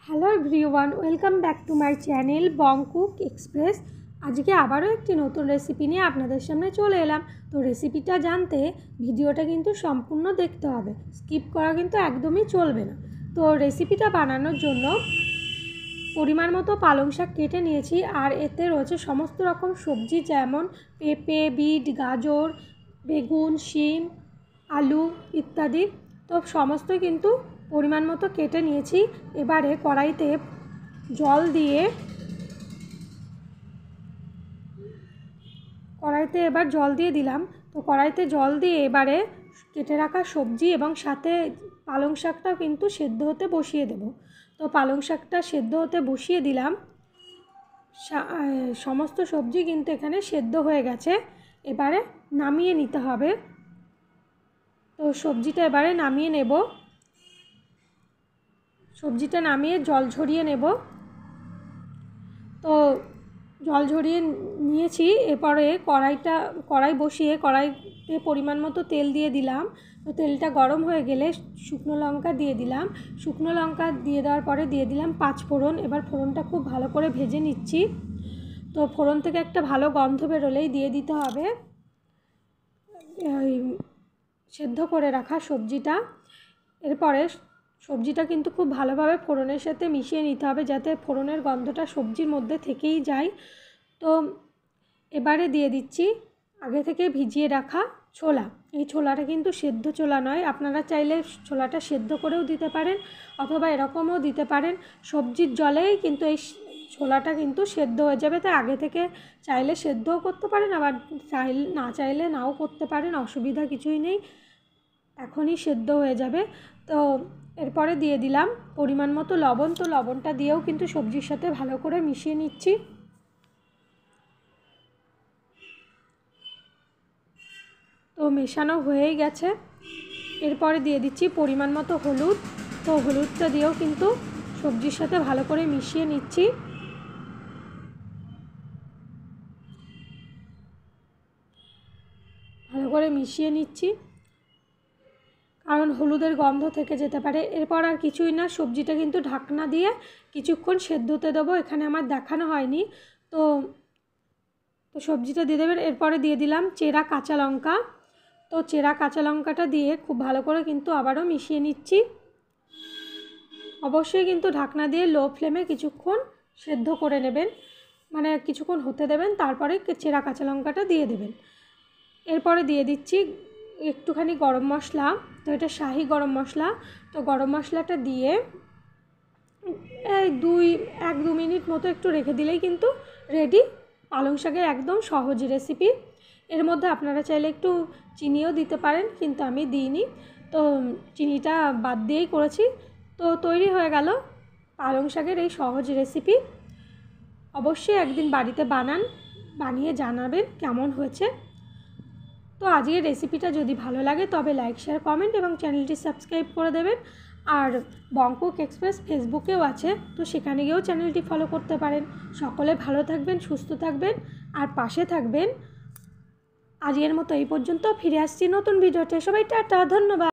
Hello everyone, welcome back to my channel Bong cook express. আজকে আবারও একটি নতুন রেসিপি নিয়ে আপনাদের সামনে চলে এলাম। তো রেসিপিটা জানতে ভিডিওটা কিন্তু সম্পূর্ণ দেখতে হবে, স্কিপ করা কিন্তু একদমই চলবে না। তো রেসিপিটা বানানোর জন্য পরিমাণ মতো পালং শাক কেটে নিয়েছি, আর এতে রয়েছে সমস্ত রকম সবজি, যেমন পেঁপে, বিট, গাজর, বেগুন, শিম, আলু ইত্যাদি। তো সমস্ত কিন্তু পরিমাণ মতো কেটে নিয়েছি। এবারে কড়াইতে জল দিয়ে দিলাম। তো কড়াইতে জল দিয়ে এবারে কেটে রাখা সবজি এবং সাথে পালং শাকটাও কিন্তু সেদ্ধ হতে বসিয়ে দেব। তো পালং শাকটা সেদ্ধ হতে বসিয়ে দিলাম। সমস্ত সবজি কিন্তু এখানে সেদ্ধ হয়ে গেছে, এবারে নামিয়ে নিতে হবে। তো সবজিটা এবারে নামিয়ে নেব। সবজিটা নামিয়ে জল ঝরিয়ে নেব। তো জল ঝরিয়ে নিয়েছি। এরপরে কড়াই বসিয়ে কড়াইতে পরিমাণ মতো তেল দিয়ে দিলাম। তো তেলটা গরম হয়ে গেলে শুকনো লঙ্কা দিয়ে দিলাম। শুকনো লঙ্কা দিয়ে দেওয়ার পরে দিয়ে দিলাম 5 ফোড়ন। এবার ফোড়নটা খুব ভালো করে ভেজে নিচ্ছি। তো ফোড়ন থেকে একটা ভালো গন্ধ বেরোলেই দিয়ে দিতে হবে সেদ্ধ করে রাখা সবজিটা। এরপরে সবজিটা কিন্তু খুব ভালোভাবে ফোড়নের সাথে মিশিয়ে নিতে হবে, যাতে ফোড়নের গন্ধটা সবজির মধ্যে থেকেই যায়। তো এবারে দিয়ে দিচ্ছি আগে থেকে ভিজিয়ে রাখা ছোলা। এই ছোলাটা কিন্তু সেদ্ধ ছোলা নয়, আপনারা চাইলে ছোলাটা সেদ্ধ করেও দিতে পারেন অথবা এরকমও দিতে পারেন। সবজির জলেই কিন্তু এই ছোলাটা কিন্তু সেদ্ধ হয়ে যাবে। তাই আগে থেকে চাইলে সেদ্ধও করতে পারেন, আবার না চাইলে নাও করতে পারেন, অসুবিধা কিছুই নেই, এখনই সেদ্ধ হয়ে যাবে। তো এরপরে দিয়ে দিলাম পরিমাণ মতো লবণ। তো লবণটা দিয়েও কিন্তু সবজির সাথে ভালো করে মিশিয়ে নিচ্ছি। তো মেশানো হয়েই গেছে। এরপরে দিয়ে দিচ্ছি পরিমাণ মতো হলুদ। তো হলুদটা দিয়েও কিন্তু সবজির সাথে ভালো করে মিশিয়ে নিচ্ছি। ভালো করে মিশিয়ে নিচ্ছি, কারণ হলুদের গন্ধ থেকে যেতে পারে। এরপর আর কিছুই না, সবজিটা কিন্তু ঢাকনা দিয়ে কিছুক্ষণ সেদ্ধ হতে দেবো। এখানে আমার দেখানো হয়নি। তো সবজিটা দিয়ে দেবেন। এরপরে দিয়ে দিলাম চেরা কাঁচা লঙ্কা। তো চেরা কাঁচা লঙ্কাটা দিয়ে খুব ভালো করে কিন্তু আবারও মিশিয়ে নিচ্ছি। অবশ্যই কিন্তু ঢাকনা দিয়ে লো ফ্লেমে কিছুক্ষণ সেদ্ধ করে নেবেন, মানে কিছুক্ষণ হতে দেবেন, তারপরে চেরা কাঁচা লঙ্কাটা দিয়ে দেবেন। এরপরে দিয়ে দিচ্ছি একটুখানি গরম মশলা। তো এটা শাহি গরম মশলা। তো গরম মশলাটা দিয়ে এই 1-2 মিনিট মতো একটু রেখে দিলেই কিন্তু রেডি পালং শাকের একদম সহজ রেসিপি। এর মধ্যে আপনারা চাইলে একটু চিনিও দিতে পারেন, কিন্তু আমি দিইনি, তো চিনিটা বাদ দিয়েই করেছি। তো তৈরি হয়ে গেল পালং শাকের এই সহজ রেসিপি। অবশ্যই একদিন বাড়িতে বানিয়ে জানাবেন কেমন হয়েছে। তো আজকের রেসিপিটা যদি ভালো লাগে তবে লাইক, শেয়ার, কমেন্ট এবং চ্যানেলটি সাবস্ক্রাইব করে দেবেন। আর বং কুক এক্সপ্রেস ফেসবুকেও আছে, তো সেখানে গিয়েও চ্যানেলটি ফলো করতে পারেন। সকলে ভালো থাকবেন, সুস্থ থাকবেন আর পাশে থাকবেন। আজকের মতো এই পর্যন্ত, ফিরে আসছি নতুন ভিডিওতে। সবাই টাটা, ধন্যবাদ।